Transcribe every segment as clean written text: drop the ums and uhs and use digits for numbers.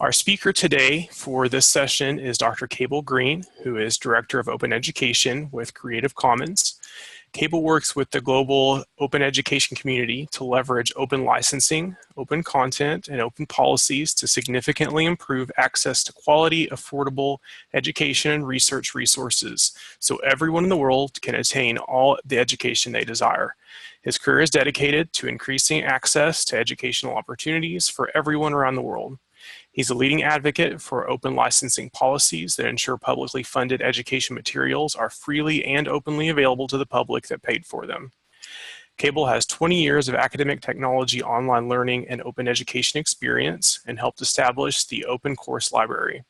Our speaker today for this session is Dr. Cable Green, who is Director of Open Education with Creative Commons. Cable works with the global open education community to leverage open licensing, open content, and open policies to significantly improve access to quality, affordable education and research resources so everyone in the world can attain all the education they desire. His career is dedicated to increasing access to educational opportunities for everyone around the world. He's a leading advocate for open licensing policies that ensure publicly funded education materials are freely and openly available to the public that paid for them. Cable has 20 years of academic technology, online learning, and open education experience and helped establish the Open Course Library.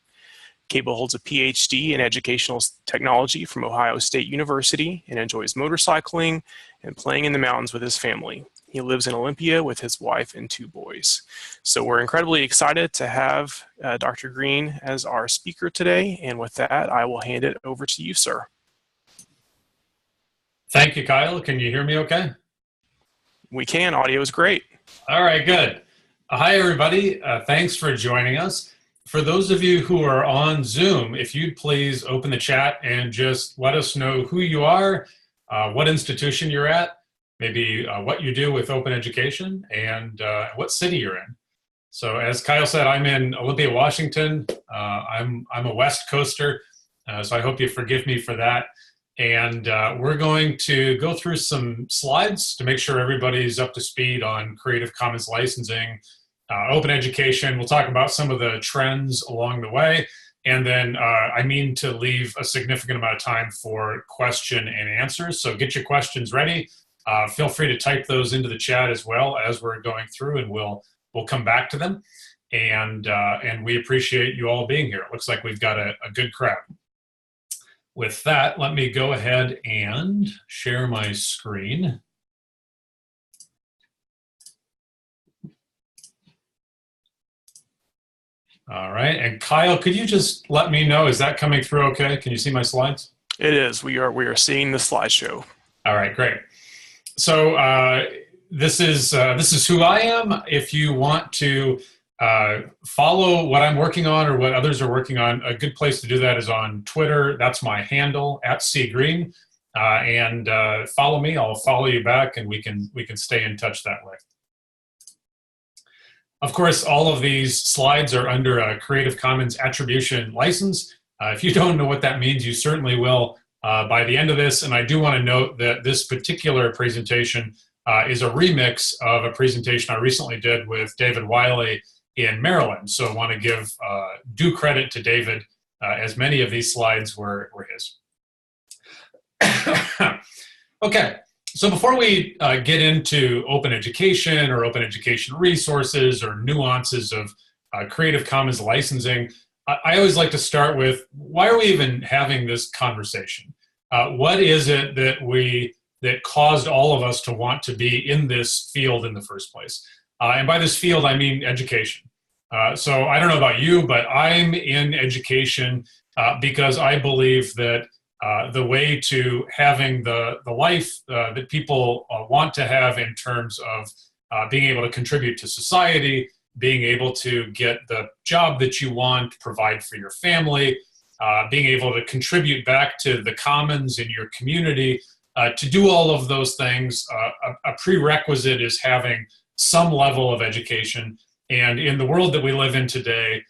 Cable holds a PhD in educational technology from Ohio State University and enjoys motorcycling and playing in the mountains with his family. He lives in Olympia with his wife and 2 boys. So we're incredibly excited to have Dr. Green as our speaker today. And with that, I will hand it over to you, sir. Thank you, Kyle. Can you hear me okay? We can. Audio is great. All right, good. Hi, everybody. Thanks for joining us. For those of you who are on Zoom, if you'd please open the chat and just let us know who you are, what institution you're at, maybe what you do with open education, and what city you're in. So as Kyle said, I'm in Olympia, Washington. I'm a West Coaster, so I hope you forgive me for that. And we're going to go through some slides to make sure everybody's up to speed on Creative Commons licensing, open education. We'll talk about some of the trends along the way. And then I mean to leave a significant amount of time for question and answers. So get your questions ready. Feel free to type those into the chat as well as we're going through, and we'll come back to them. And we appreciate you all being here. It looks like we've got a good crowd. With that, let me go ahead and share my screen. All right, and Kyle, could you just let me know, is that coming through okay? Can you see my slides? It is. We are seeing the slideshow. All right, great. So this is who I am. If you want to follow what I'm working on or what others are working on, a good place to do that is on Twitter. That's my handle, @cgreen. And follow me. I'll follow you back, and we can stay in touch that way. Of course, all of these slides are under a Creative Commons Attribution license. If you don't know what that means, you certainly will by the end of this. And I do want to note that this particular presentation is a remix of a presentation I recently did with David Wiley in Maryland. So I want to give due credit to David, as many of these slides were his. Okay. So before we get into open education or open education resources or nuances of Creative Commons licensing, I always like to start with, why are we even having this conversation? What is it that caused all of us to want to be in this field in the first place? And by this field, I mean education. So I don't know about you, but I'm in education because I believe that the way to having the life that people want to have in terms of being able to contribute to society, being able to get the job that you want, provide for your family, being able to contribute back to the commons in your community, to do all of those things, a prerequisite is having some level of education. And in the world that we live in today,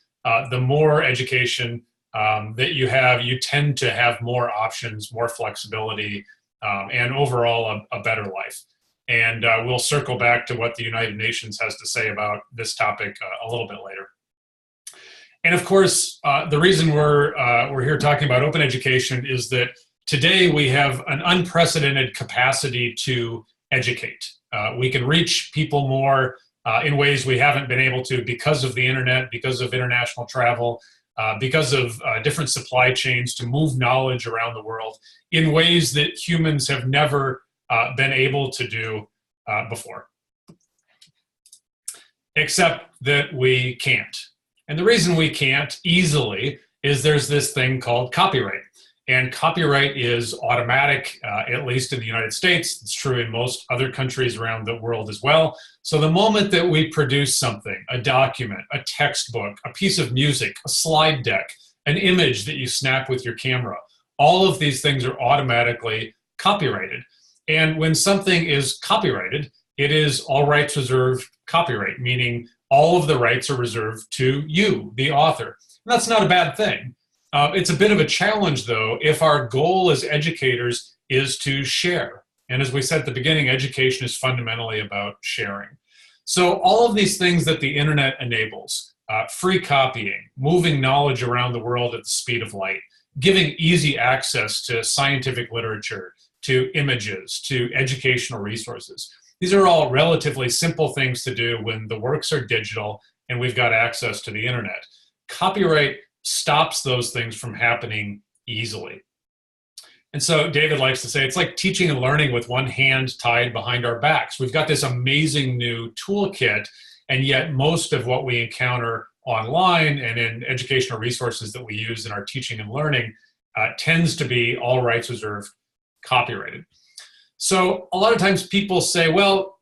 the more education that you have, you tend to have more options, more flexibility, and overall a better life. And we'll circle back to what the United Nations has to say about this topic a little bit later. And of course, the reason we're here talking about open education is that today we have an unprecedented capacity to educate. We can reach people more in ways we haven't been able to because of the internet, because of international travel, because of different supply chains to move knowledge around the world in ways that humans have never been able to do before. Except that we can't. And the reason we can't easily is there's this thing called copyright. And copyright is automatic, at least in the United States. It's true in most other countries around the world as well. So the moment that we produce something, a document, a textbook, a piece of music, a slide deck, an image that you snap with your camera, all of these things are automatically copyrighted. And when something is copyrighted, it is all rights reserved copyright, meaning all of the rights are reserved to you, the author. And that's not a bad thing. It's a bit of a challenge, though, if our goal as educators is to share. And as we said at the beginning, education is fundamentally about sharing. So all of these things that the internet enables, free copying, moving knowledge around the world at the speed of light, giving easy access to scientific literature, to images, to educational resources. These are all relatively simple things to do when the works are digital and we've got access to the internet. Copyright stops those things from happening easily. And so David likes to say it's like teaching and learning with one hand tied behind our backs. We've got this amazing new toolkit, and yet most of what we encounter online and in educational resources that we use in our teaching and learning tends to be all rights reserved, copyrighted. So a lot of times people say, well,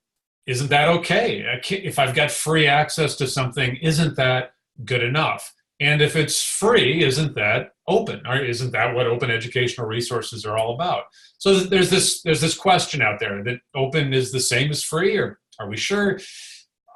isn't that okay? If I've got free access to something, isn't that good enough? And if it's free, isn't that open? Or isn't that what open educational resources are all about? So there's this question out there that open is the same as free, or are we sure?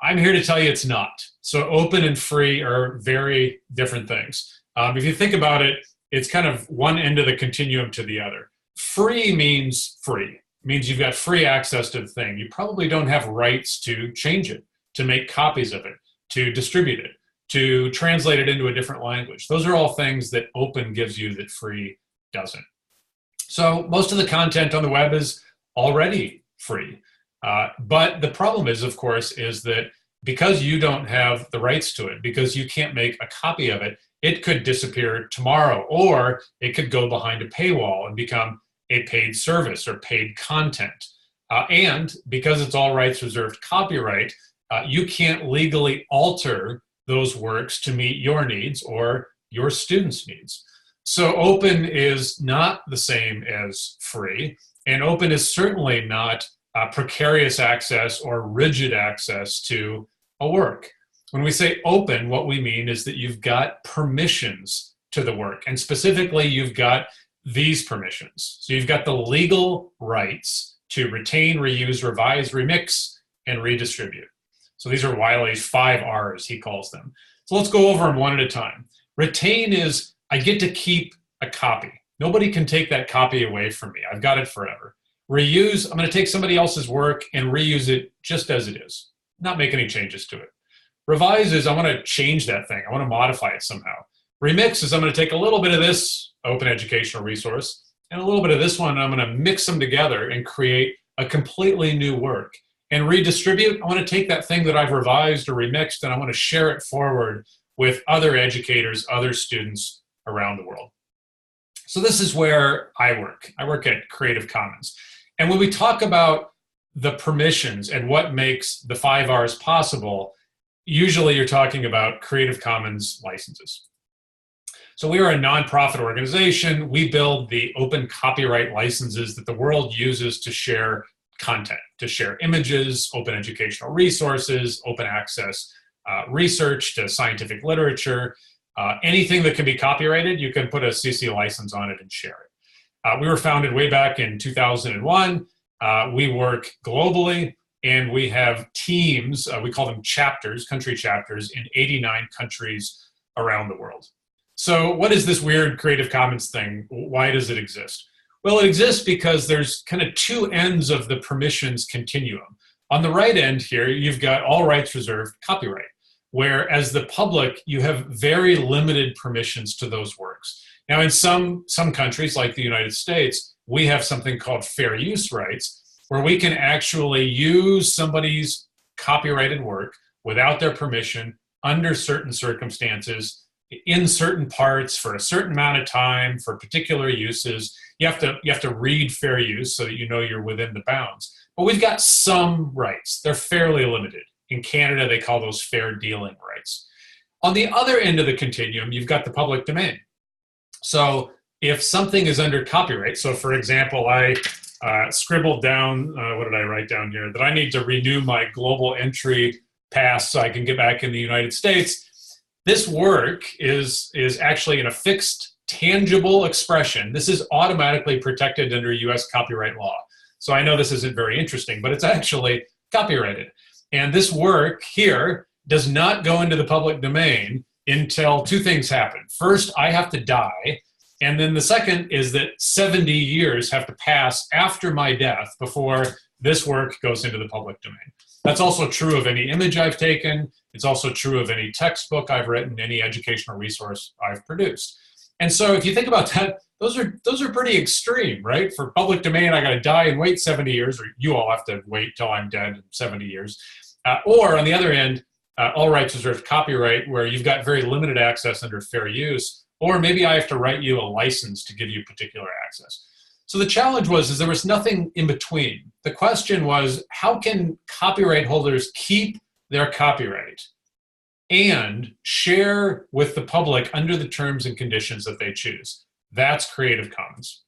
I'm here to tell you it's not. So open and free are very different things. If you think about it, it's kind of one end of the continuum to the other. Free means free. It means you've got free access to the thing. You probably don't have rights to change it, to make copies of it, to distribute it, to translate it into a different language. Those are all things that open gives you that free doesn't. So most of the content on the web is already free. But the problem is, of course, is that because you don't have the rights to it, because you can't make a copy of it, it could disappear tomorrow, or it could go behind a paywall and become a paid service or paid content. And because it's all rights reserved copyright, you can't legally alter those works to meet your needs or your students' needs. So open is not the same as free, and open is certainly not precarious access or rigid access to a work. When we say open, what we mean is that you've got permissions to the work, and specifically you've got these permissions. So you've got the legal rights to retain, reuse, revise, remix, and redistribute. So these are Wiley's 5 R's, he calls them. So let's go over them one at a time. Retain is, I get to keep a copy. Nobody can take that copy away from me. I've got it forever. Reuse, I'm going to take somebody else's work and reuse it just as it is, not make any changes to it. Revise is, I want to change that thing. I want to modify it somehow. Remix is, I'm going to take a little bit of this open educational resource and a little bit of this one, and I'm going to mix them together and create a completely new work. And redistribute, I want to take that thing that I've revised or remixed, and I want to share it forward with other educators, other students around the world. So this is where I work. I work at Creative Commons. And when we talk about the permissions and what makes the 5 R's possible, usually you're talking about Creative Commons licenses. So we are a nonprofit organization. We build the open copyright licenses that the world uses to share content, to share images, open educational resources, open access research to scientific literature. Anything that can be copyrighted, you can put a CC license on it and share it. We were founded way back in 2001. We work globally, and we have teams, we call them chapters, country chapters, in 89 countries around the world. So what is this weird Creative Commons thing? Why does it exist? Well, it exists because there's kind of two ends of the permissions continuum. On the right end here, you've got all rights reserved copyright, where as the public, you have very limited permissions to those works. Now, in some countries, like the United States, we have something called fair use rights, where we can actually use somebody's copyrighted work without their permission, under certain circumstances, in certain parts, for a certain amount of time, for particular uses. You have to read fair use so that you know you're within the bounds. But we've got some rights. They're fairly limited. In Canada, they call those fair dealing rights. On the other end of the continuum, you've got the public domain. So if something is under copyright, so for example, I scribbled down, what did I write down here? That I need to renew my global entry pass so I can get back in the United States. This work is actually in a fixed, tangible expression. This is automatically protected under US copyright law. So I know this isn't very interesting, but it's actually copyrighted. And this work here does not go into the public domain until two things happen. First, I have to die. And then the second is that 70 years have to pass after my death before this work goes into the public domain. That's also true of any image I've taken. It's also true of any textbook I've written, any educational resource I've produced. And so if you think about that, those are pretty extreme, right? For public domain, I got to die and wait 70 years, or you all have to wait till I'm dead in 70 years. Or on the other end, all rights reserved copyright, where you've got very limited access under fair use. Or maybe I have to write you a license to give you particular access. So the challenge was there was nothing in between. The question was, how can copyright holders keep their copyright and share with the public under the terms and conditions that they choose? That's Creative Commons.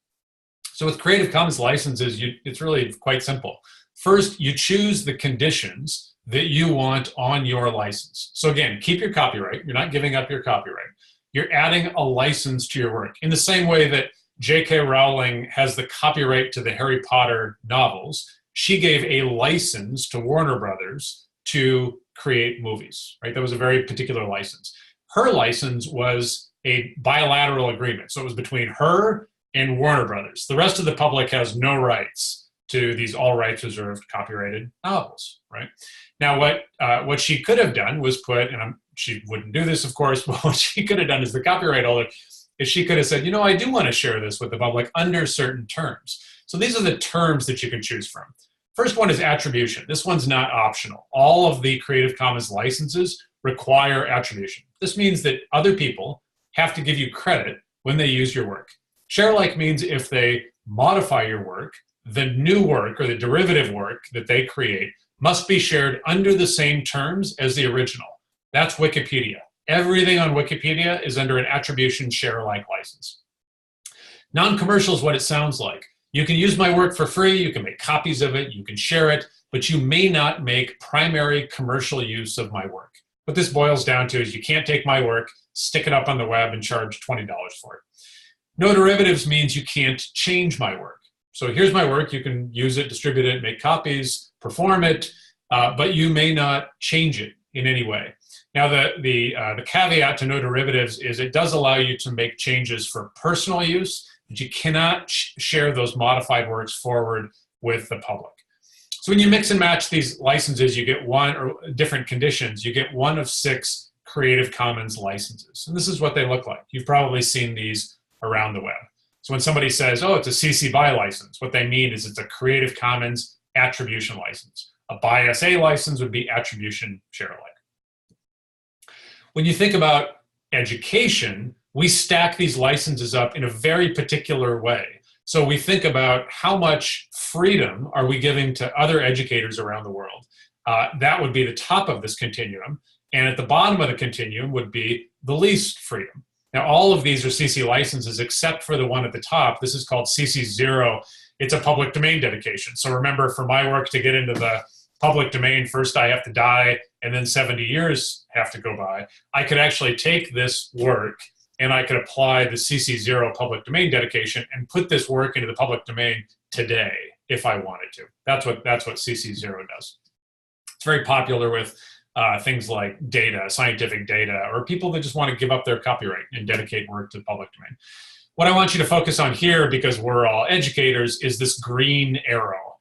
So with Creative Commons licenses, it's really quite simple. First, you choose the conditions that you want on your license. So again, keep your copyright. You're not giving up your copyright. You're adding a license to your work. In the same way that J.K. Rowling has the copyright to the Harry Potter novels, she gave a license to Warner Brothers to create movies, right? That was a very particular license. Her license was a bilateral agreement. So it was between her and Warner Brothers. The rest of the public has no rights to these all rights reserved copyrighted novels, right? Now, what she could have done was put, and she wouldn't do this, of course, but what she could have done as the copyright holder is she could have said, I do want to share this with the public under certain terms. So these are the terms that you can choose from. First one is attribution. This one's not optional. All of the Creative Commons licenses require attribution. This means that other people have to give you credit when they use your work. Share alike means if they modify your work, the new work or the derivative work that they create must be shared under the same terms as the original. That's Wikipedia. Everything on Wikipedia is under an attribution share alike license. Non-commercial is what it sounds like. You can use my work for free, you can make copies of it, you can share it, but you may not make primary commercial use of my work. What this boils down to is you can't take my work, stick it up on the web, and charge $20 for it. No derivatives means you can't change my work. So here's my work, you can use it, distribute it, make copies, perform it, but you may not change it in any way. Now, the caveat to no derivatives is it does allow you to make changes for personal use, but you cannot share those modified works forward with the public. So when you mix and match these licenses, you get one, or different conditions, you get one of 6 Creative Commons licenses. And this is what they look like. You've probably seen these around the web. So when somebody says, oh, it's a CC BY license, what they mean is it's a Creative Commons attribution license. A BY SA license would be attribution share alike. When you think about education, we stack these licenses up in a very particular way. So we think about how much freedom are we giving to other educators around the world. That would be the top of this continuum. And at the bottom of the continuum would be the least freedom. Now, all of these are CC licenses except for the one at the top. This is called CC0. It's a public domain dedication. So remember, for my work to get into the public domain, first I have to die, and then 70 years have to go by. I could actually take this work and I could apply the CC0 public domain dedication and put this work into the public domain today if I wanted to. That's what CC0 does. It's very popular with things like data, scientific data, or people that just want to give up their copyright and dedicate work to the public domain. What I want you to focus on here, because we're all educators, is this green arrow.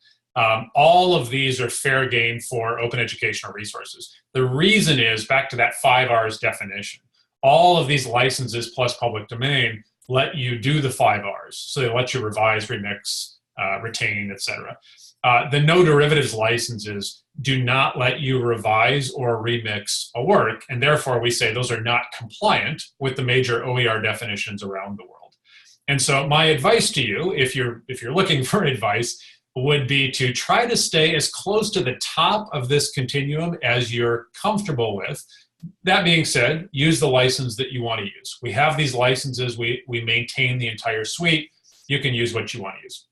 All of these are fair game for open educational resources. The reason is, back to that 5 R's definition, all of these licenses plus public domain let you do the 5 R's. So they let you revise, remix, retain, etc. The no derivatives licenses do not let you revise or remix a work, and therefore we say those are not compliant with the major OER definitions around the world. And so my advice to you, if you're looking for advice, would be to try to stay as close to the top of this continuum as you're comfortable with. That being said, use the license that you want to use. We have these licenses. We maintain the entire suite. You can use what you want to use.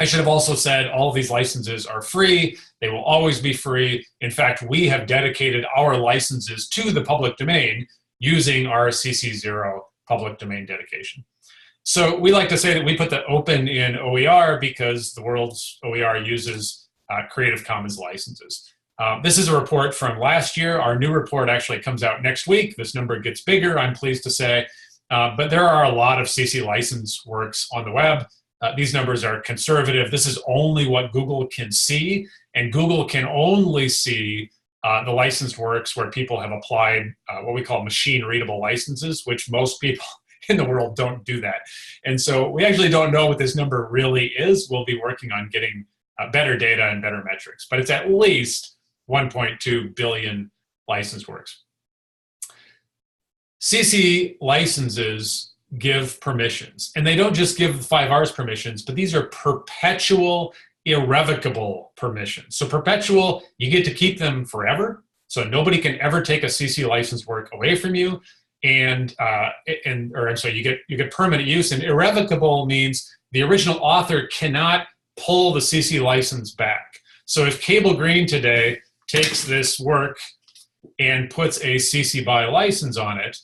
I should have also said all of these licenses are free. They will always be free. In fact, we have dedicated our licenses to the public domain using our CC0 public domain dedication. So we like to say that we put the open in OER because the world's OER uses Creative Commons licenses. This is a report from last year. Our new report actually comes out next week. This number gets bigger, I'm pleased to say. But there are a lot of CC license works on the web. These numbers are conservative. This is only what Google can see, and Google can only see the licensed works where people have applied what we call machine-readable licenses, which most people in the world don't do that. And so we actually don't know what this number really is. We'll be working on getting better data and better metrics, but it's at least 1.2 billion licensed works. CC licenses give permissions, and they don't just give 5Rs permissions, but these are perpetual, irrevocable permissions. So perpetual, you get to keep them forever, so nobody can ever take a CC license work away from you, and you get permanent use. And irrevocable means the original author cannot pull the CC license back. So if Cable Green today takes this work and puts a CC BY license on it,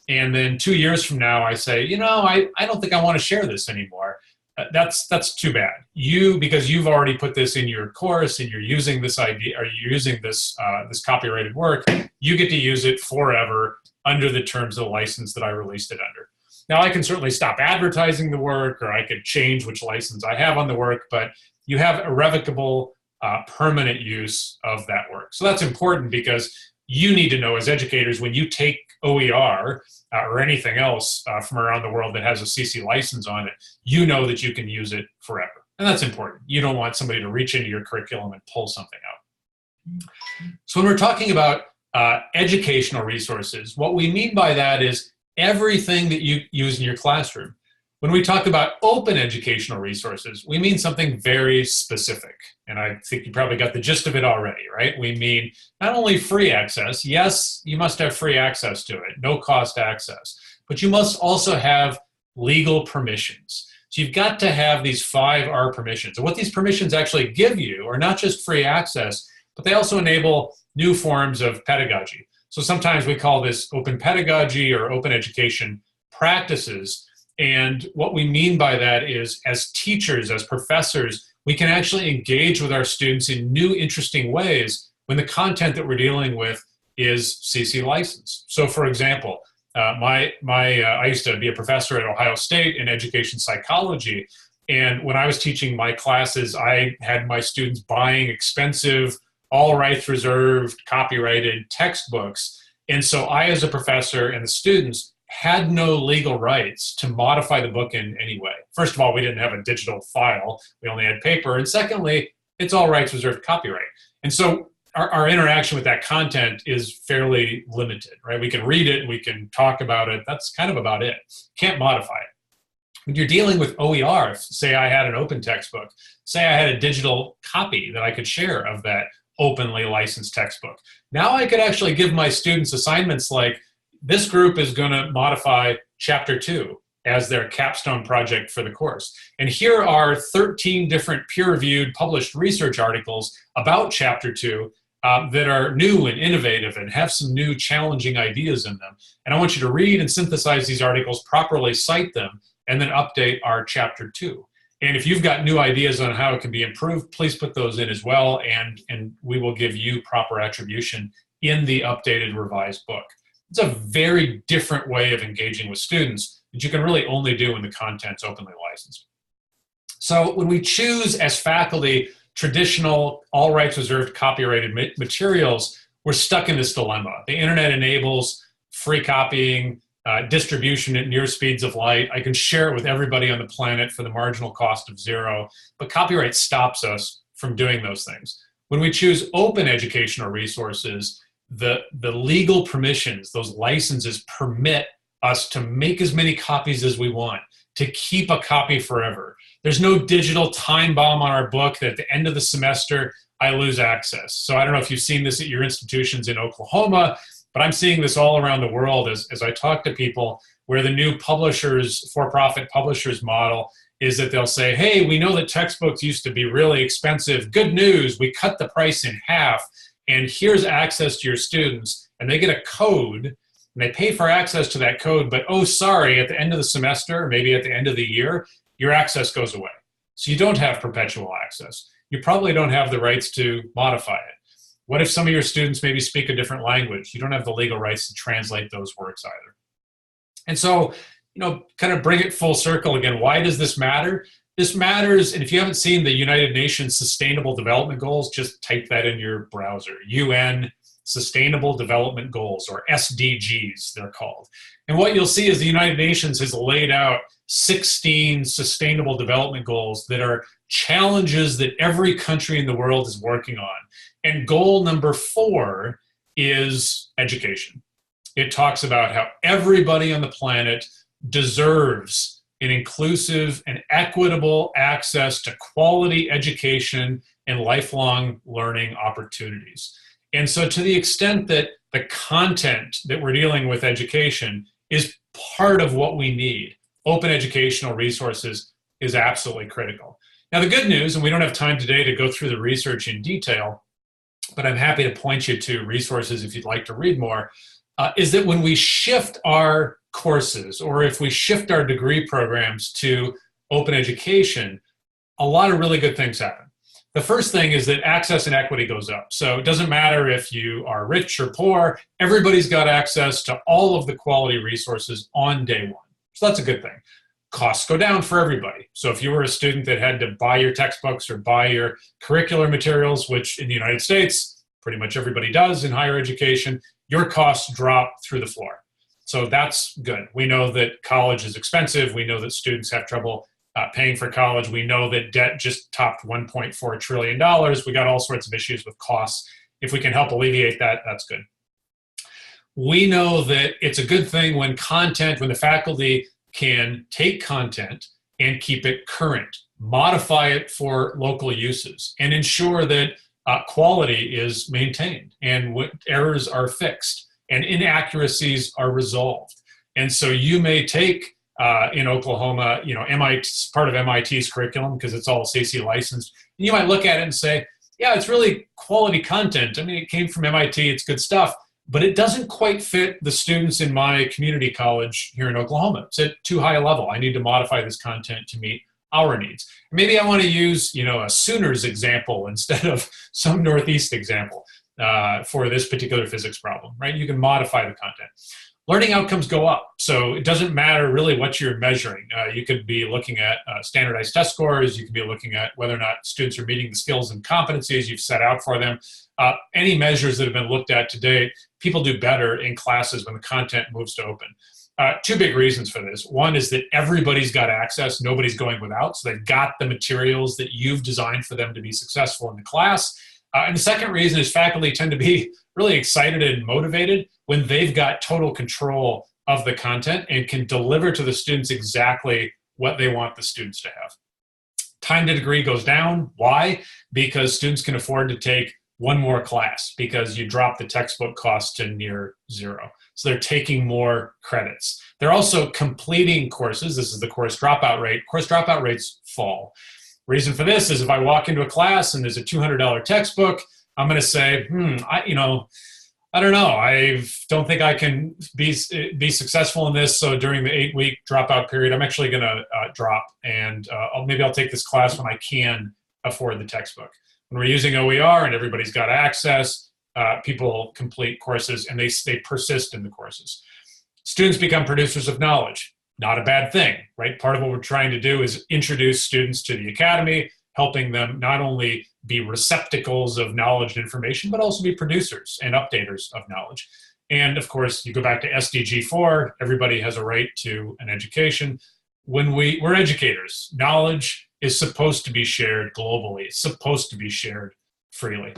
and then 2 years from now I say, you know, I don't think I want to share this anymore, that's too bad. Because you've already put this in your course and you're using this idea, or you're using this copyrighted work, you get to use it forever under the terms of the license that I released it under. Now I can certainly stop advertising the work, or I could change which license I have on the work, but you have irrevocable permanent use of that work. So that's important because you need to know as educators, when you take OER or anything else from around the world that has a CC license on it, you know that you can use it forever. And that's important. You don't want somebody to reach into your curriculum and pull something out. So when we're talking about educational resources, what we mean by that is everything that you use in your classroom. When we talk about open educational resources, we mean something very specific. And I think you probably got the gist of it already, right? We mean not only free access. Yes, you must have free access to it, no cost access, but you must also have legal permissions. So you've got to have these 5R permissions. And what these permissions actually give you are not just free access, but they also enable new forms of pedagogy. So sometimes we call this open pedagogy or open education practices. And what we mean by that is, as teachers, as professors, we can actually engage with our students in new, interesting ways when the content that we're dealing with is CC licensed. So for example, I used to be a professor at Ohio State in education psychology. And when I was teaching my classes, I had my students buying expensive, all rights reserved, copyrighted textbooks. And so I, as a professor, and the students had no legal rights to modify the book in any way. First of all, we didn't have a digital file. We only had paper. And secondly, it's all rights reserved copyright. And so our interaction with that content is fairly limited, right? We can read it, we can talk about it. That's kind of about it. Can't modify it. When you're dealing with OER, say I had an open textbook, say I had a digital copy that I could share of that openly licensed textbook. Now I could actually give my students assignments like, this group is going to modify chapter 2 as their capstone project for the course. And here are 13 different peer-reviewed published research articles about chapter 2 that are new and innovative and have some new challenging ideas in them. And I want you to read and synthesize these articles, properly cite them, and then update our chapter 2. And if you've got new ideas on how it can be improved, please put those in as well, and we will give you proper attribution in the updated revised book. It's a very different way of engaging with students that you can really only do when the content's openly licensed. So when we choose as faculty traditional, all rights reserved copyrighted materials, we're stuck in this dilemma. The internet enables free copying, distribution at near speeds of light. I can share it with everybody on the planet for the marginal cost of zero, but copyright stops us from doing those things. When we choose open educational resources, the legal permissions, those licenses permit us to make as many copies as we want. to keep a copy forever. There's no digital time bomb on our book that at the end of the semester, I lose access. So I don't know if you've seen this at your institutions in Oklahoma, but I'm seeing this all around the world as I talk to people, where the new publishers, for-profit publishers model is that they'll say, hey, we know that textbooks used to be really expensive. Good news, we cut the price in half, and here's access to your students. And they get a code, and they pay for access to that code, but oh, sorry, at the end of the semester, maybe at the end of the year, your access goes away. So you don't have perpetual access. You probably don't have the rights to modify it. What if some of your students maybe speak a different language? You don't have the legal rights to translate those works either. And so, kind of bring it full circle again. Why does this matter? This matters, and if you haven't seen the United Nations Sustainable Development Goals, just type that in your browser. UN Sustainable Development Goals, or SDGs, they're called. And what you'll see is the United Nations has laid out 16 sustainable development goals that are challenges that every country in the world is working on. And goal number 4 is education. It talks about how everybody on the planet deserves an inclusive and equitable access to quality education and lifelong learning opportunities. And so to the extent that the content that we're dealing with education is part of what we need, open educational resources is absolutely critical. Now the good news, and we don't have time today to go through the research in detail, but I'm happy to point you to resources if you'd like to read more, is that when we shift our courses, or if we shift our degree programs to open education, a lot of really good things happen. The first thing is that access and equity goes up. So it doesn't matter if you are rich or poor, everybody's got access to all of the quality resources on day one. So that's a good thing. Costs go down for everybody. So if you were a student that had to buy your textbooks or buy your curricular materials, which in the United States, pretty much everybody does in higher education, your costs drop through the floor. So that's good. We know that college is expensive. We know that students have trouble paying for college. We know that debt just topped $1.4 trillion. We got all sorts of issues with costs. If we can help alleviate that, that's good. We know that it's a good thing when the faculty can take content and keep it current, modify it for local uses, and ensure that quality is maintained and errors are fixed and inaccuracies are resolved. And so you may take in Oklahoma, MIT, part of MIT's curriculum, because it's all CC licensed, and you might look at it and say, yeah, it's really quality content. I mean, it came from MIT, it's good stuff, but it doesn't quite fit the students in my community college here in Oklahoma. It's at too high a level. I need to modify this content to meet our needs. Maybe I want to use, a Sooners example instead of some Northeast example for this particular physics problem, right? You can modify the content. Learning outcomes go up. So it doesn't matter really what you're measuring. You could be looking at standardized test scores. You could be looking at whether or not students are meeting the skills and competencies you've set out for them. Any measures that have been looked at today, people do better in classes when the content moves to open. 2 big reasons for this. One is that everybody's got access. Nobody's going without. So they've got the materials that you've designed for them to be successful in the class. And the second reason is faculty tend to be really excited and motivated when they've got total control of the content and can deliver to the students exactly what they want the students to have. Time to degree goes down. Why? Because students can afford to take one more class because you drop the textbook cost to near zero. So they're taking more credits. They're also completing courses. This is the course dropout rate. Course dropout rates fall. Reason for this is if I walk into a class and there's a $200 textbook, I'm going to say, I don't know. I don't think I can be successful in this. So during the 8-week dropout period, I'm actually going to drop, and maybe I'll take this class when I can afford the textbook. When we're using OER and everybody's got access, people complete courses and they persist in the courses. Students become producers of knowledge. Not a bad thing, right? Part of what we're trying to do is introduce students to the academy, helping them not only be receptacles of knowledge and information, but also be producers and updaters of knowledge. And of course, you go back to SDG 4, everybody has a right to an education. When we're educators, knowledge is supposed to be shared globally. It's supposed to be shared freely.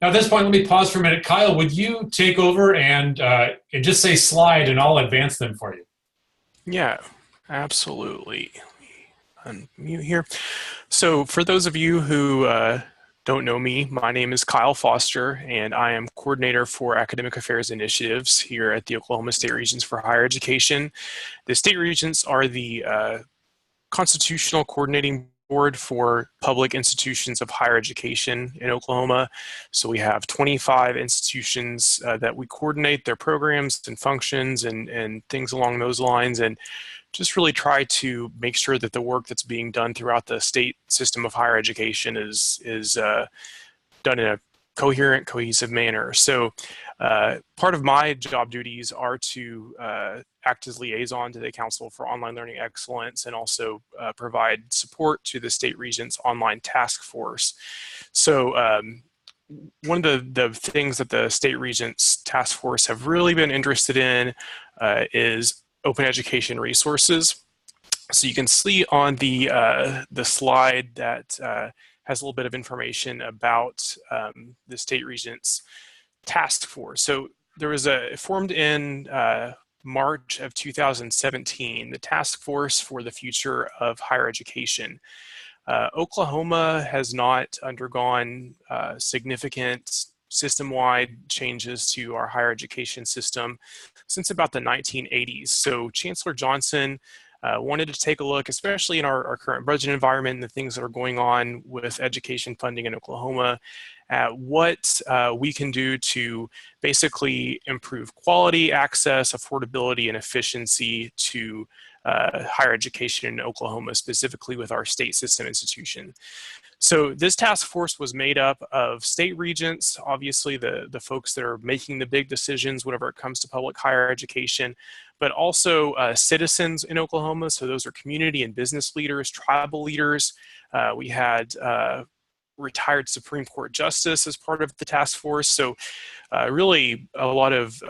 Now at this point, let me pause for a minute. Kyle, would you take over and just say slide and I'll advance them for you? Yeah. Absolutely. Unmute here. So for those of you who don't know me, my name is Kyle Foster, and I am coordinator for academic affairs initiatives here at the Oklahoma State Regents for Higher Education. The state regents are the constitutional coordinating board for public institutions of higher education in Oklahoma. So we have 25 institutions that we coordinate their programs and functions and things along those lines, and just really try to make sure that the work that's being done throughout the state system of higher education is done in a coherent, cohesive manner. So part of my job duties are to act as liaison to the Council for Online Learning Excellence and also provide support to the State Regents Online Task Force. So one of the things that the State Regents Task Force have really been interested in is open education resources. So you can see on the slide that has a little bit of information about the State Regents Task Force. So there was formed in March of 2017, the Task Force for the Future of Higher Education. Oklahoma has not undergone significant system-wide changes to our higher education system since about the 1980s. So Chancellor Johnson wanted to take a look, especially in our current budget environment and the things that are going on with education funding in Oklahoma, at what we can do to basically improve quality, access, affordability, and efficiency to higher education in Oklahoma, specifically with our state system institution. So this task force was made up of state regents, obviously the folks that are making the big decisions whenever it comes to public higher education, but also citizens in Oklahoma. So those are community and business leaders, tribal leaders. We had retired Supreme Court justice as part of the task force. So really a lot of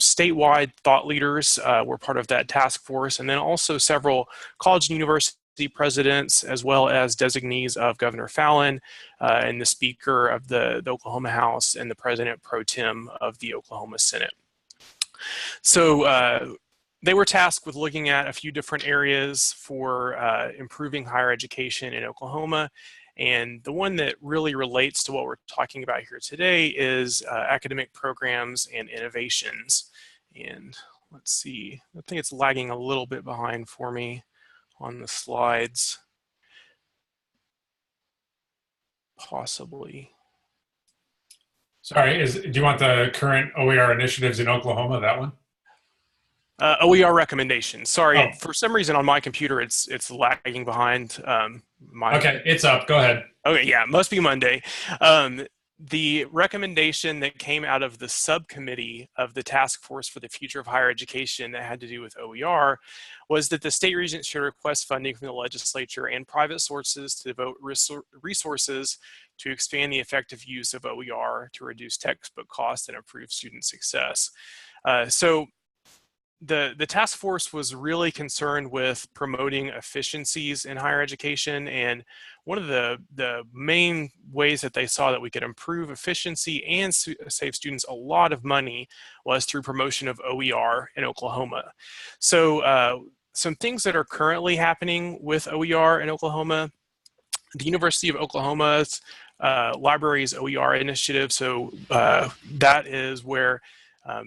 statewide thought leaders were part of that task force, and then also several college and university presidents, as well as designees of Governor Fallin and the Speaker of the Oklahoma House and the President pro tem of the Oklahoma Senate. So they were tasked with looking at a few different areas for improving higher education in Oklahoma. And the one that really relates to what we're talking about here today is academic programs and innovations. And let's see, I think it's lagging a little bit behind for me on the slides, possibly. Sorry, do you want the current OER initiatives in Oklahoma, that one? OER recommendations. Sorry, Oh. for some reason on my computer it's lagging behind. Okay, it's up. Go ahead. Okay, yeah, it must be Monday. The recommendation that came out of the subcommittee of the Task Force for the Future of Higher Education that had to do with OER was that the state regents should request funding from the legislature and private sources to devote resources to expand the effective use of OER to reduce textbook costs and improve student success. So the task force was really concerned with promoting efficiencies in higher education, and one of the main ways that they saw that we could improve efficiency and save students a lot of money was through promotion of OER in Oklahoma. So some things that are currently happening with OER in Oklahoma: the University of Oklahoma's libraries OER initiative. So that is where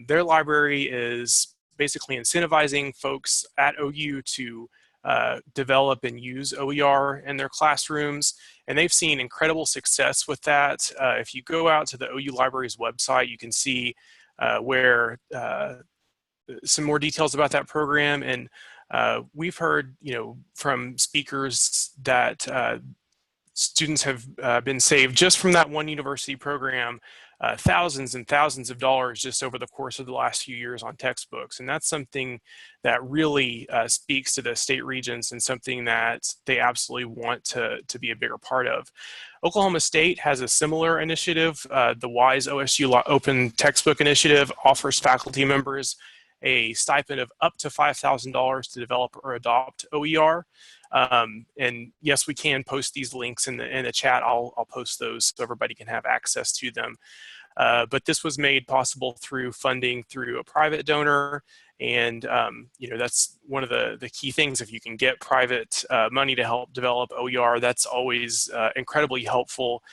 their library is basically incentivizing folks at OU to develop and use OER in their classrooms. And they've seen incredible success with that. If you go out to the OU Library's website, you can see where some more details about that program. And we've heard, from speakers that students have been saved just from that one university program thousands and thousands of dollars just over the course of the last few years on textbooks. And that's something that really speaks to the state regents and something that they absolutely want to be a bigger part of. Oklahoma State has a similar initiative. The WISE OSU Open Textbook Initiative offers faculty members a stipend of up to $5,000 to develop or adopt OER. And yes, we can post these links in the chat. I'll post those so everybody can have access to them. But this was made possible through funding through a private donor. And, that's one of the key things. If you can get private money to help develop OER, that's always incredibly helpful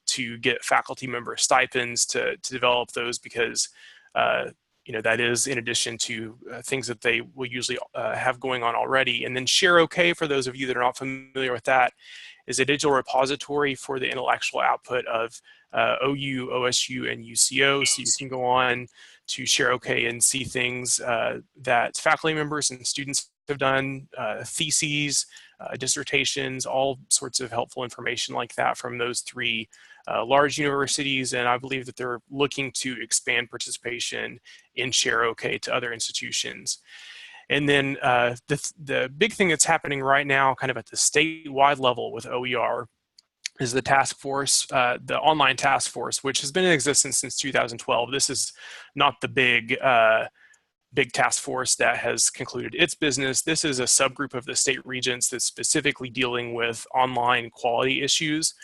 to get faculty member stipends to develop those, because that is in addition to things that they will usually have going on already. And then Share OK, for those of you that are not familiar with that, is a digital repository for the intellectual output of OU, OSU, and UCO. So you can go on to Share OK and see things that faculty members and students have done, theses, dissertations, all sorts of helpful information like that from those three large universities. And I believe that they're looking to expand participation in Share OK to other institutions. And then the big thing that's happening right now, kind of at the statewide level with OER, is the task force, the online task force, which has been in existence since 2012. This is not the big task force that has concluded its business. This is a subgroup of the state regents that's specifically dealing with online quality issues.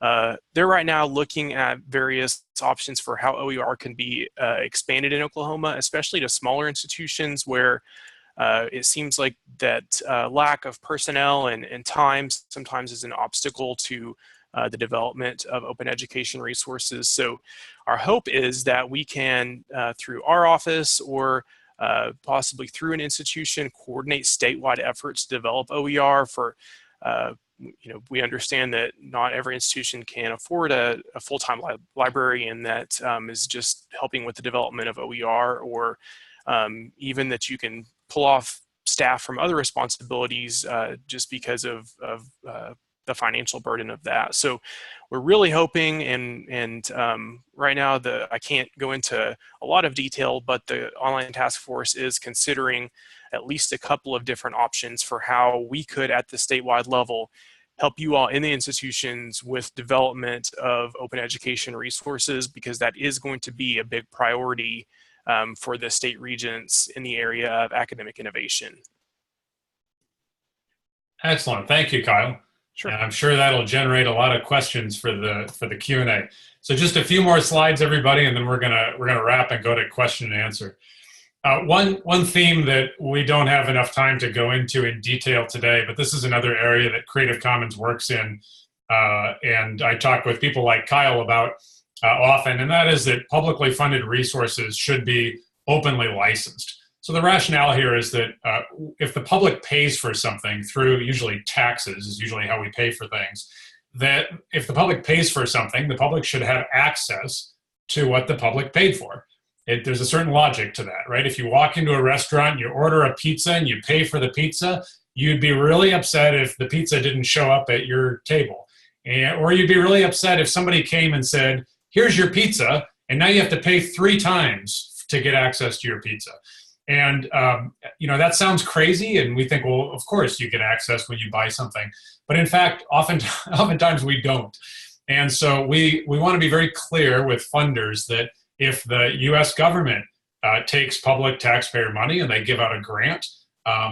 They're right now looking at various options for how OER can be expanded in Oklahoma, especially to smaller institutions where it seems like that lack of personnel and time sometimes is an obstacle to the development of open education resources. So our hope is that we can, through our office or possibly through an institution, coordinate statewide efforts to develop OER for, we understand that not every institution can afford a full-time librarian that is just helping with the development of OER, or even that you can pull off staff from other responsibilities just because of the financial burden of that. So we're really hoping, and right now I can't go into a lot of detail, but the online task force is considering at least a couple of different options for how we could, at the statewide level, help you all in the institutions with development of open education resources, because that is going to be a big priority for the state regents in the area of academic innovation. Excellent, thank you, Kyle. Sure. And I'm sure that'll generate a lot of questions for the Q&A. So just a few more slides, everybody, and then we're gonna wrap and go to question and answer. One theme that we don't have enough time to go into in detail today, but this is another area that Creative Commons works in, and I talk with people like Kyle about often, and that is that publicly funded resources should be openly licensed. So the rationale here is that if the public pays for something through usually taxes, is usually how we pay for things, that if the public pays for something, the public should have access to what the public paid for. There's a certain logic to that, right? If you walk into a restaurant, you order a pizza and you pay for the pizza, you'd be really upset if the pizza didn't show up at your table. Or you'd be really upset if somebody came and said, here's your pizza, and now you have to pay 3 times to get access to your pizza. And that sounds crazy, and we think, well, of course you get access when you buy something. But in fact, oftentimes we don't. And so we want to be very clear with funders that if the US government takes public taxpayer money and they give out a grant,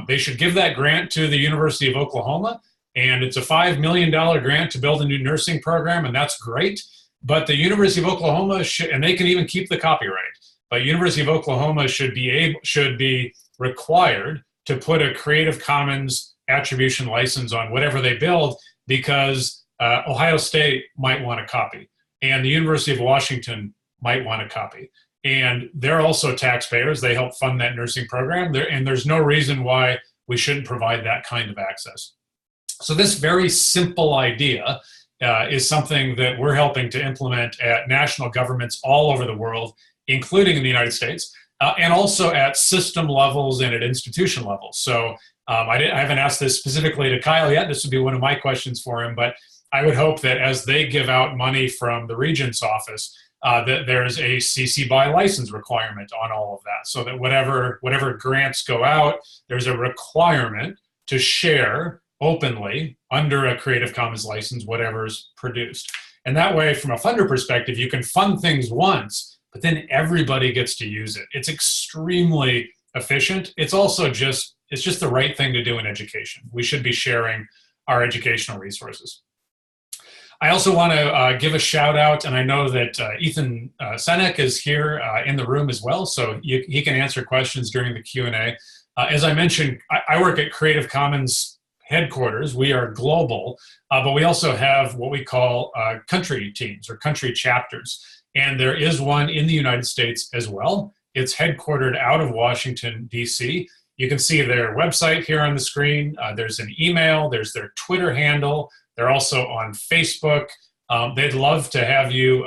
they should give that grant to the University of Oklahoma. And it's a $5 million grant to build a new nursing program, and that's great. But the University of Oklahoma should, and they can even keep the copyright, but University of Oklahoma should be required to put a Creative Commons attribution license on whatever they build, because Ohio State might want a copy, and the University of Washington might want a copy. And they're also taxpayers. They help fund that nursing program, and there's no reason why we shouldn't provide that kind of access. So this very simple idea is something that we're helping to implement at national governments all over the world, including in the United States, and also at system levels and at institution levels. So I haven't asked this specifically to Kyle yet. This would be one of my questions for him, but I would hope that as they give out money from the Regents office, that there's a CC BY license requirement on all of that, so that whatever grants go out, there's a requirement to share openly under a Creative Commons license whatever's produced. And that way, from a funder perspective, you can fund things once, but then everybody gets to use it. It's extremely efficient. It's also just the right thing to do in education. We should be sharing our educational resources. I also want to give a shout out, and I know that Ethan Senek is here in the room as well, so he can answer questions during the Q&A. As I mentioned, I work at Creative Commons headquarters. We are global, but we also have what we call country teams or country chapters. And there is one in the United States as well. It's headquartered out of Washington, D.C. You can see their website here on the screen. There's an email, there's their Twitter handle. They're also on Facebook. They'd love to have you,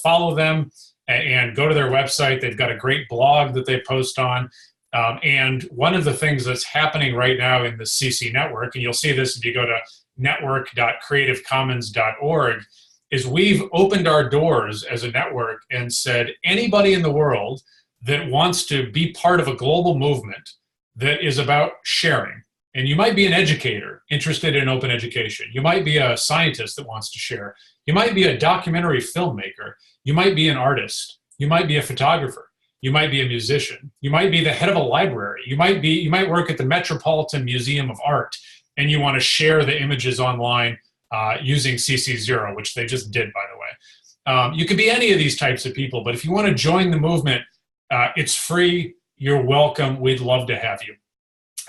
follow them and go to their website. They've got a great blog that they post on. And one of the things that's happening right now in the CC network, and you'll see this if you go to network.creativecommons.org, is we've opened our doors as a network and said anybody in the world that wants to be part of a global movement that is about sharing. And you might be an educator interested in open education. You might be a scientist that wants to share. You might be a documentary filmmaker. You might be an artist. You might be a photographer. You might be a musician. You might be the head of a library. You might work at the Metropolitan Museum of Art, and you want to share the images online using CC0, which they just did, by the way. You could be any of these types of people, but if you want to join the movement, it's free. You're welcome. We'd love to have you.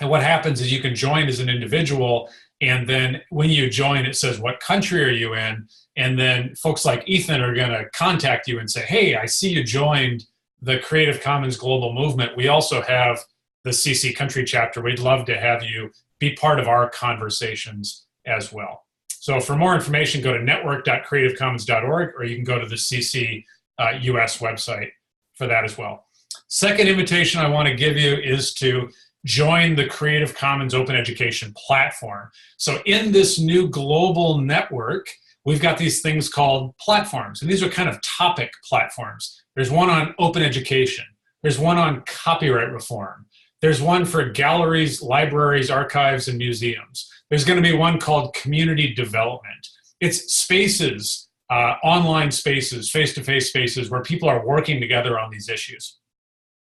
And what happens is you can join as an individual, and then when you join, it says, what country are you in? And then folks like Ethan are going to contact you and say, hey, I see you joined the Creative Commons Global Movement. We also have the CC Country Chapter. We'd love to have you be part of our conversations as well. So for more information, go to network.creativecommons.org, or you can go to the CC US website for that as well. Second invitation I want to give you is to join the Creative Commons Open Education platform. So in this new global network, we've got these things called platforms, and these are kind of topic platforms. There's one on open education. There's one on copyright reform. There's one for galleries, libraries, archives, and museums. There's going to be one called community development. It's spaces, online spaces, face-to-face spaces where people are working together on these issues.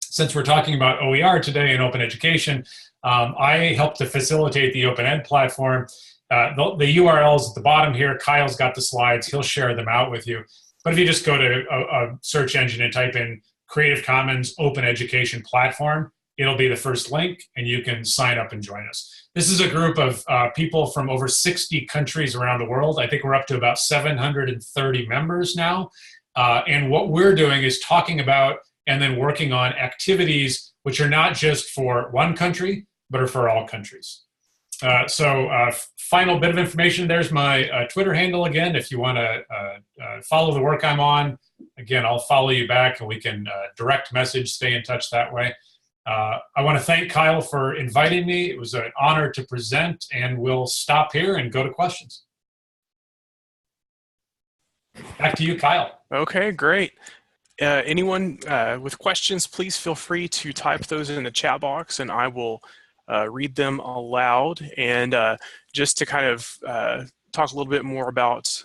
Since we're talking about OER today and open education, I help to facilitate the Open Ed platform. The URLs at the bottom here, Kyle's got the slides. He'll share them out with you. But if you just go to a search engine and type in Creative Commons Open Education Platform, it'll be the first link, and you can sign up and join us. This is a group of people from over 60 countries around the world. I think we're up to about 730 members now. And what we're doing is talking about and then working on activities which are not just for one country, but are for all countries. Final bit of information, there's my Twitter handle again. If you want to follow the work I'm on, again, I'll follow you back and we can direct message, stay in touch that way. I want to thank Kyle for inviting me. It was an honor to present, and we'll stop here and go to questions. Back to you, Kyle. Okay, great. Anyone with questions, please feel free to type those in the chat box, and I will read them aloud. And just to kind of talk a little bit more about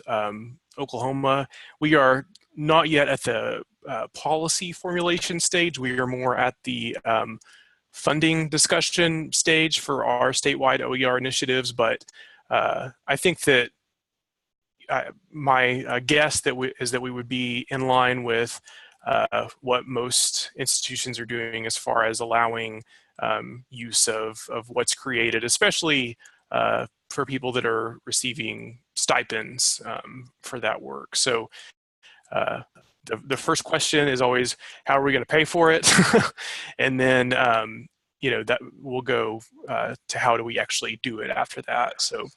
Oklahoma, we are not yet at the policy formulation stage. We are more at the funding discussion stage for our statewide OER initiatives, but I think that my guess is that we would be in line with what most institutions are doing as far as allowing use of what's created, especially for people that are receiving stipends for that work. So the first question is always, how are we going to pay for it? And then, that will go to how do we actually do it after that. So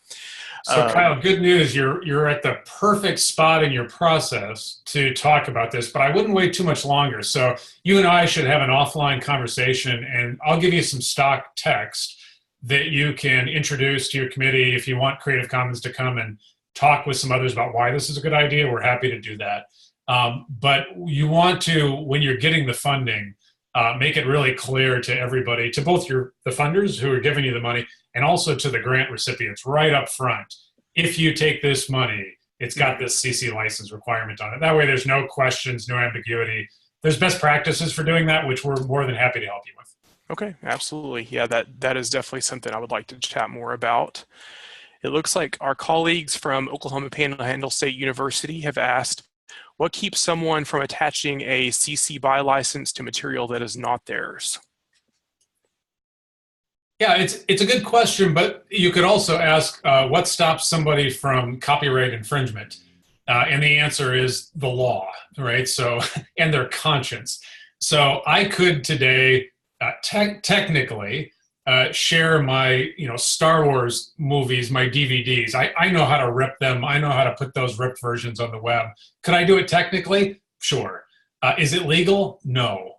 Kyle, good news. You're at the perfect spot in your process to talk about this, but I wouldn't wait too much longer. So you and I should have an offline conversation, and I'll give you some stock text that you can introduce to your committee. If you want Creative Commons to come and talk with some others about why this is a good idea, we're happy to do that. But you want to, when you're getting the funding, make it really clear to everybody, to both the funders who are giving you the money and also to the grant recipients right up front. If you take this money, it's got this CC license requirement on it. That way there's no questions, no ambiguity. There's best practices for doing that, which we're more than happy to help you with. Okay, absolutely. Yeah, that is definitely something I would like to chat more about. It looks like our colleagues from Oklahoma Panhandle State University have asked, what keeps someone from attaching a CC BY license to material that is not theirs? Yeah, it's a good question, but you could also ask, what stops somebody from copyright infringement? And the answer is the law, right? So, and their conscience. So I could today technically share my, Star Wars movies, my DVDs. I know how to rip them. I know how to put those ripped versions on the web. Could I do it technically? Sure. Is it legal? No.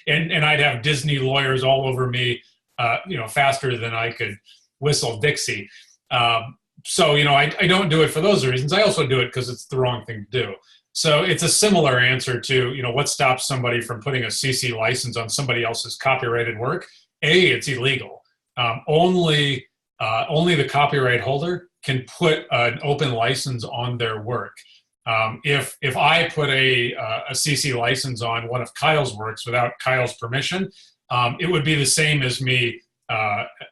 and I'd have Disney lawyers all over me, faster than I could whistle Dixie. So, I don't do it for those reasons. I also do it because it's the wrong thing to do. So it's a similar answer to, what stops somebody from putting a CC license on somebody else's copyrighted work? It's illegal. Only the copyright holder can put an open license on their work. If I put a CC license on one of Kyle's works without Kyle's permission, it would be the same as me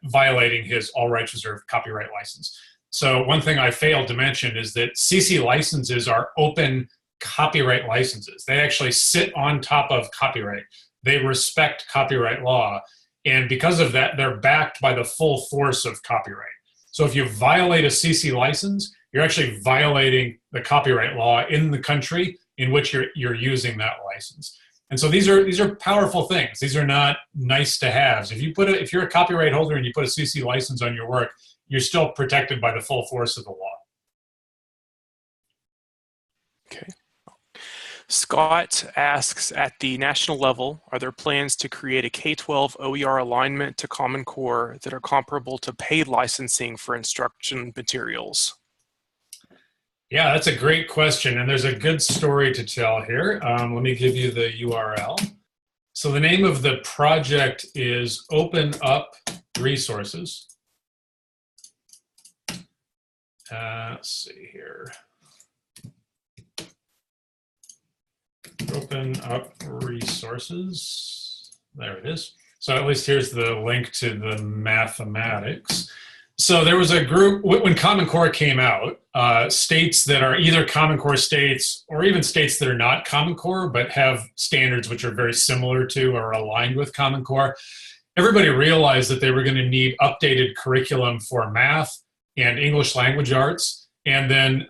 violating his all rights reserved copyright license. So one thing I failed to mention is that CC licenses are open copyright licenses. They actually sit on top of copyright. They respect copyright law. And because of that, they're backed by the full force of copyright. So if you violate a CC license, you're actually violating the copyright law in the country in which you're using that license. And so these are powerful things. These are not nice to haves. If you're a copyright holder and you put a CC license on your work, you're still protected by the full force of the law. Okay. Scott asks, at the national level, are there plans to create a K-12 OER alignment to Common Core that are comparable to paid licensing for instruction materials? Yeah, that's a great question, and there's a good story to tell here. Let me give you the URL. So the name of the project is Open Up Resources. Let's see here. Open Up Resources. There it is. So at least here's the link to the mathematics. So there was a group, when Common Core came out, states that are either Common Core states or even states that are not Common Core but have standards which are very similar to or aligned with Common Core, everybody realized that they were going to need updated curriculum for math and English language arts, and then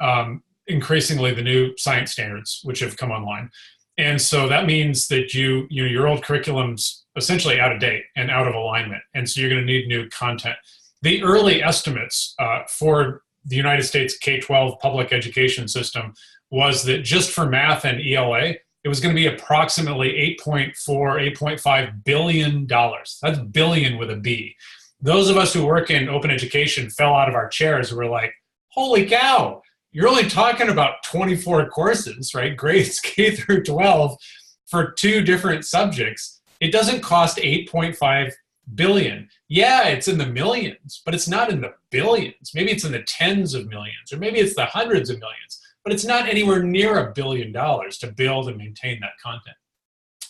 increasingly the new science standards which have come online. And so that means that your old curriculum's essentially out of date and out of alignment, and so you're going to need new content. The early estimates for the United States K-12 public education system was that just for math and ELA, it was going to be approximately $8.5 billion. That's billion with a B. Those of us who work in open education fell out of our chairs and were like, holy cow, you're only talking about 24 courses, right? Grades K through 12 for 2 different subjects. It doesn't cost 8.5 billion. Yeah, it's in the millions, but it's not in the billions. Maybe it's in the tens of millions, or maybe it's the hundreds of millions, but it's not anywhere near $1 billion to build and maintain that content.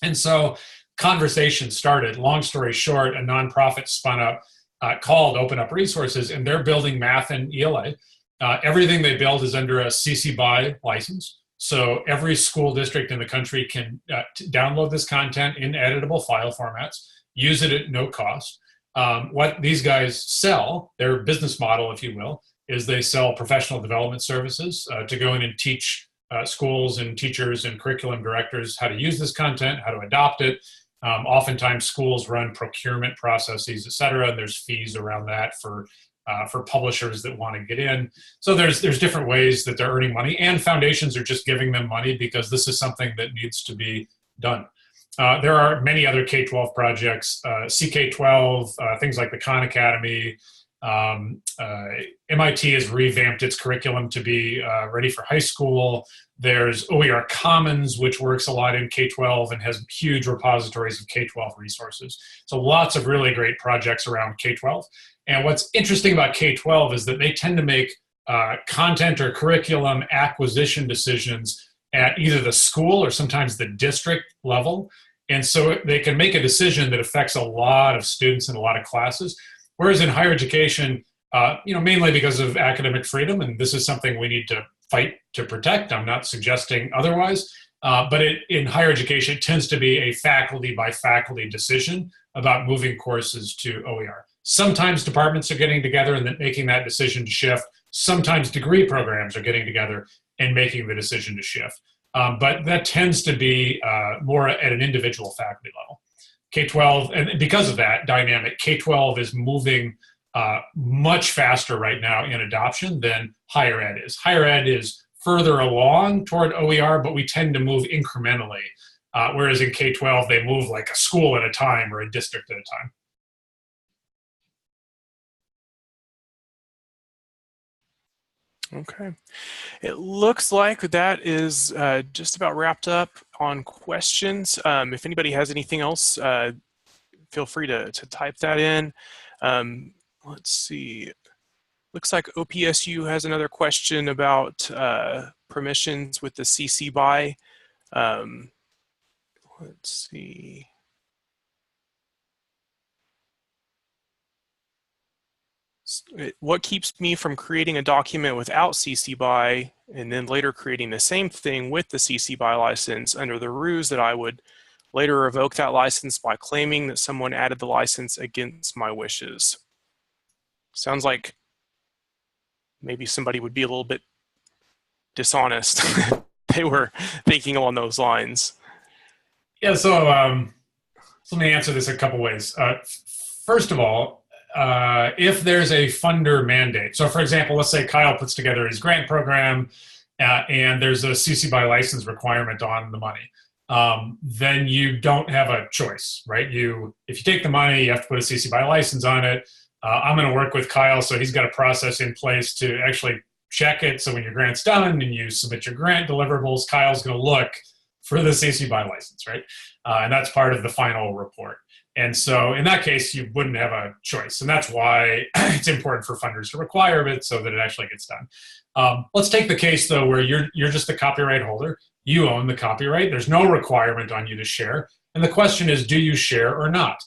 And so conversations started. Long story short, a nonprofit spun up called Open Up Resources, and they're building math and ELA. Everything they build is under a CC BY license. So every school district in the country can download this content in editable file formats, use it at no cost. What these guys sell, their business model, if you will, is they sell professional development services to go in and teach schools and teachers and curriculum directors how to use this content, how to adopt it. Oftentimes schools run procurement processes, et cetera, and there's fees around that for publishers that want to get in. So there's different ways that they're earning money, and foundations are just giving them money because this is something that needs to be done. There are many other K-12 projects, CK-12, things like the Khan Academy. MIT has revamped its curriculum to be ready for high school. There's OER Commons, which works a lot in K-12 and has huge repositories of K-12 resources. So lots of really great projects around K-12. And what's interesting about K-12 is that they tend to make content or curriculum acquisition decisions at either the school or sometimes the district level. And so they can make a decision that affects a lot of students in a lot of classes. Whereas in higher education, mainly because of academic freedom, and this is something we need to fight to protect. I'm not suggesting otherwise, but in higher education, it tends to be a faculty by faculty decision about moving courses to OER. Sometimes departments are getting together and then making that decision to shift. Sometimes degree programs are getting together and making the decision to shift. But that tends to be more at an individual faculty level. K-12, and because of that dynamic, K-12 is moving much faster right now in adoption than higher ed is. Higher ed is further along toward OER, but we tend to move incrementally, whereas in K-12, they move like a school at a time or a district at a time. Okay. It looks like that is just about wrapped up on questions. If anybody has anything else, feel free to type that in. Let's see. Looks like OPSU has another question about permissions with the CC BY. Let's see. What keeps me from creating a document without CC BY and then later creating the same thing with the CC BY license under the ruse that I would later revoke that license by claiming that someone added the license against my wishes? Sounds like maybe somebody would be a little bit dishonest. They were thinking along those lines. Yeah, so let me answer this a couple ways. First of all, if there's a funder mandate, so for example, let's say Kyle puts together his grant program and there's a CC BY license requirement on the money, then you don't have a choice, right? If you take the money, you have to put a CC BY license on it. I'm going to work with Kyle, so he's got a process in place to actually check it. So when your grant's done and you submit your grant deliverables, Kyle's going to look for the CC BY license, right? And that's part of the final report. And so in that case, you wouldn't have a choice. And that's why it's important for funders to require it so that it actually gets done. Let's take the case, though, where you're just the copyright holder. You own the copyright. There's no requirement on you to share. And the question is, do you share or not?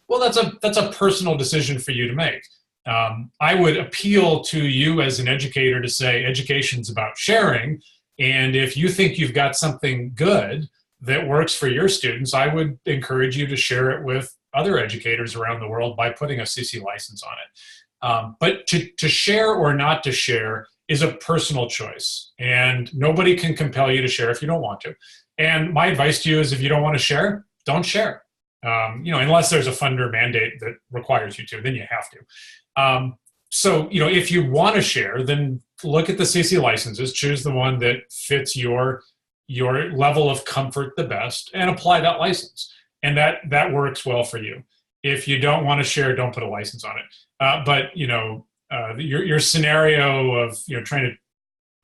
Well, that's a personal decision for you to make. I would appeal to you as an educator to say education's about sharing. And if you think you've got something good that works for your students, I would encourage you to share it with other educators around the world by putting a CC license on it. But to share or not to share is a personal choice, and nobody can compel you to share if you don't want to. And my advice to you is, if you don't want to share, don't share. Unless there's a funder mandate that requires you to, then you have to. So if you want to share, then look at the CC licenses, choose the one that fits your level of comfort the best, and apply that license. And that works well for you. If you don't want to share, don't put a license on it. But your scenario of trying to,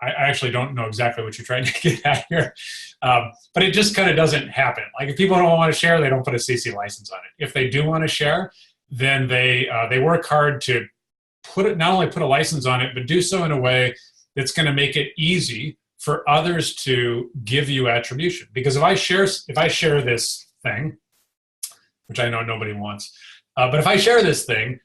I actually don't know exactly what you're trying to get at here, but it just kind of doesn't happen. Like, if people don't want to share, they don't put a CC license on it. If they do want to share, then they work hard to not only put a license on it, but do so in a way that's going to make it easy for others to give you attribution. Because if I share this thing, which I know nobody wants, but if I share this thing,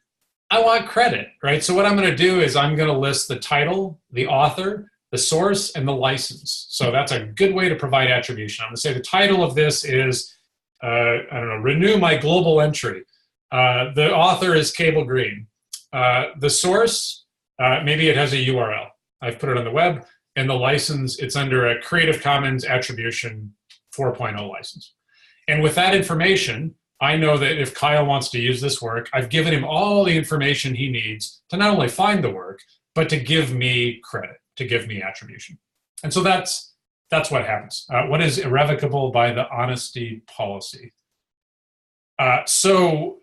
I want credit, right? So what I'm going to do is I'm going to list the title, the author, the source, and the license. So that's a good way to provide attribution. I'm going to say the title of this is, renew my global entry. The author is Cable Green. The source, maybe it has a URL. I've put it on the web. And the license, it's under a Creative Commons Attribution 4.0 license. And with that information, I know that if Kyle wants to use this work, I've given him all the information he needs to not only find the work, but to give me credit, to give me attribution. And so that's what happens. What is irrevocable by the honesty policy? So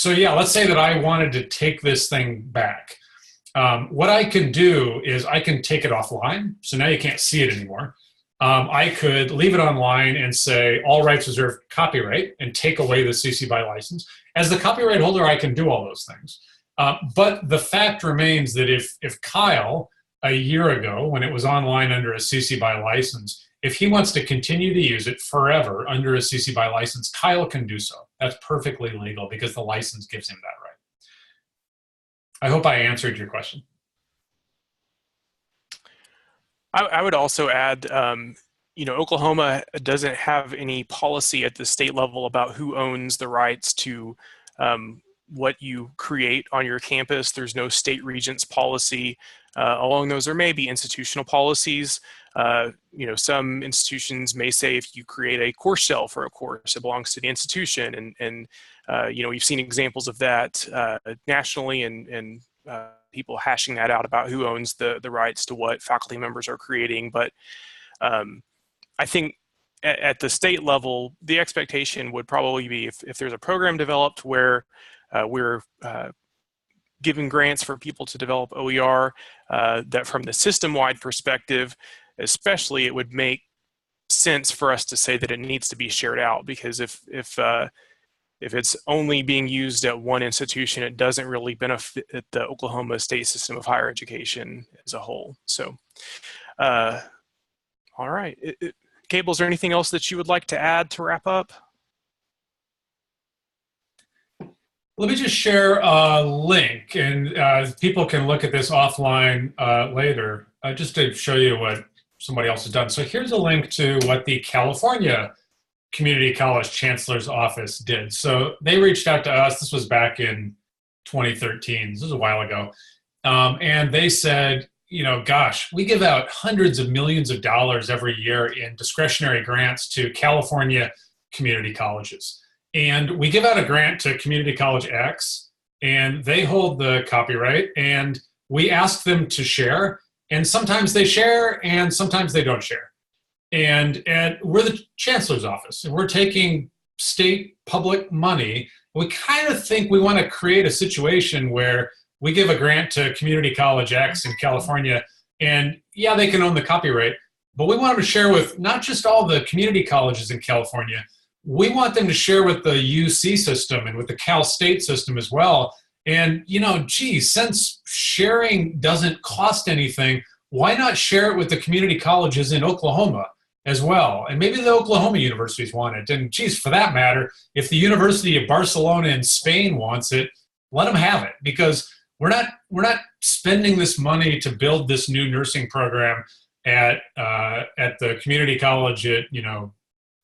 yeah, let's say that I wanted to take this thing back. What I can do is I can take it offline. So now you can't see it anymore. I could leave it online and say all rights reserved copyright and take away the CC BY license. As the copyright holder, I can do all those things. But the fact remains that if Kyle, a year ago, when it was online under a CC BY license, if he wants to continue to use it forever under a CC BY license, Kyle can do so. That's perfectly legal because the license gives him that right. I hope I answered your question. I would also add, Oklahoma doesn't have any policy at the state level about who owns the rights to what you create on your campus. There's no state regents policy along those. There may be institutional policies. Some institutions may say if you create a course shell for a course, it belongs to the institution, and we've seen examples of that nationally, and people hashing that out about who owns the rights to what faculty members are creating. But I think at the state level, the expectation would probably be if there's a program developed where we're giving grants for people to develop OER, that from the system-wide perspective, especially, it would make sense for us to say that it needs to be shared out, because if it's only being used at one institution, it doesn't really benefit the Oklahoma state system of higher education as a whole. So, all right. Cable, is there anything else that you would like to add to wrap up? Let me just share a link, and people can look at this offline later, just to show you what somebody else has done. So here's a link to what the California Community College Chancellor's Office did. So they reached out to us. This was back in 2013. This was a while ago. And they said, gosh, we give out hundreds of millions of dollars every year in discretionary grants to California community colleges. And we give out a grant to Community College X, and they hold the copyright, and we ask them to share. And sometimes they share, and sometimes they don't share. And we're the chancellor's office, and we're taking state public money. We kind of think we want to create a situation where we give a grant to Community College X in California, and yeah, they can own the copyright, but we want them to share with not just all the community colleges in California. We want them to share with the UC system and with the Cal State system as well. And, since sharing doesn't cost anything, why not share it with the community colleges in Oklahoma as well? And maybe the Oklahoma universities want it. And for that matter, if the University of Barcelona in Spain wants it, let them have it, because we're not spending this money to build this new nursing program at the community college at,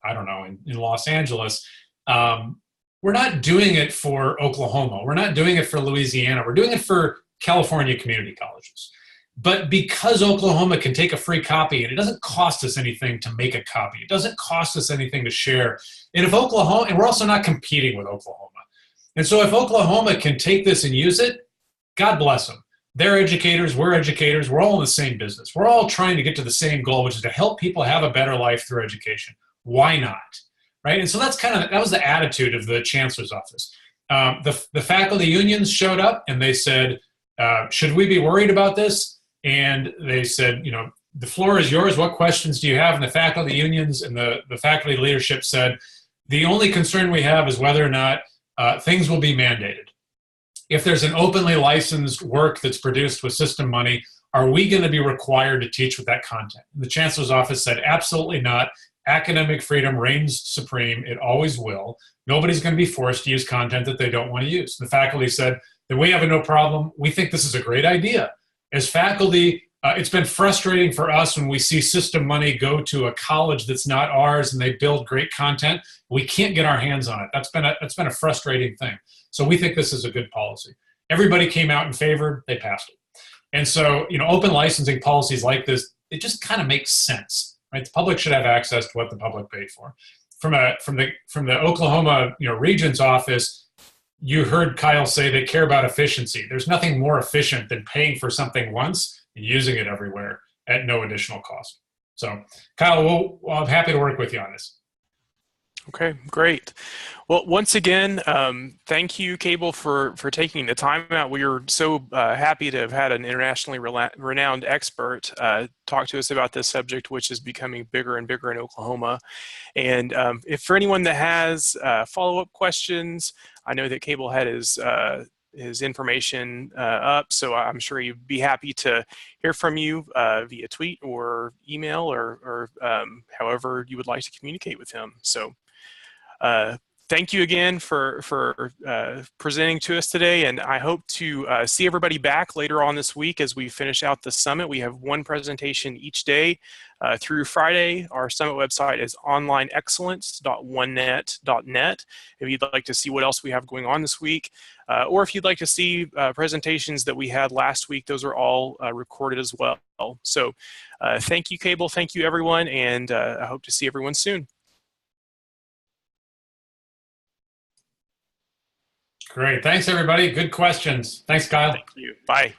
I don't know, in Los Angeles. We're not doing it for Oklahoma. We're not doing it for Louisiana. We're doing it for California community colleges. But because Oklahoma can take a free copy, and it doesn't cost us anything to make a copy, it doesn't cost us anything to share. And if Oklahoma, and we're also not competing with Oklahoma. And so if Oklahoma can take this and use it, God bless them. They're educators, we're educators, we're all in the same business. We're all trying to get to the same goal, which is to help people have a better life through education. Why not? Right? And so that was the attitude of the chancellor's office. The faculty unions showed up and they said, should we be worried about this? And they said, the floor is yours. What questions do you have? And the faculty unions and the faculty leadership said, the only concern we have is whether or not things will be mandated. If there's an openly licensed work that's produced with system money, are we going to be required to teach with that content? And the chancellor's office said, absolutely not. Academic freedom reigns supreme. It always will. Nobody's going to be forced to use content that they don't want to use. The faculty said that we have no problem. We think this is a great idea. As faculty, it's been frustrating for us when we see system money go to a college that's not ours and they build great content. We can't get our hands on it. That's been a frustrating thing. So we think this is a good policy. Everybody came out in favor. They passed it. And so, open licensing policies like this, it just kind of makes sense, right? The public should have access to what the public paid for. From the Oklahoma, Regents office, you heard Kyle say they care about efficiency. There's nothing more efficient than paying for something once and using it everywhere at no additional cost. So, Kyle, I'm happy to work with you on this. Okay, great. Well, once again, thank you, Cable, for taking the time out. We are so happy to have had an internationally renowned expert talk to us about this subject, which is becoming bigger and bigger in Oklahoma. And if for anyone that has follow-up questions, I know that Cable had his information up, so I'm sure he'd be happy to hear from you via tweet or email or however you would like to communicate with him. So thank you again for presenting to us today, and I hope to see everybody back later on this week as we finish out the summit. We have one presentation each day through Friday. Our summit website is onlineexcellence.onenet.net if you'd like to see what else we have going on this week, or if you'd like to see presentations that we had last week. Those are all recorded as well. So thank you, Cable. Thank you, everyone, and I hope to see everyone soon. Great. Thanks, everybody. Good questions. Thanks, Kyle. Thank you. Bye.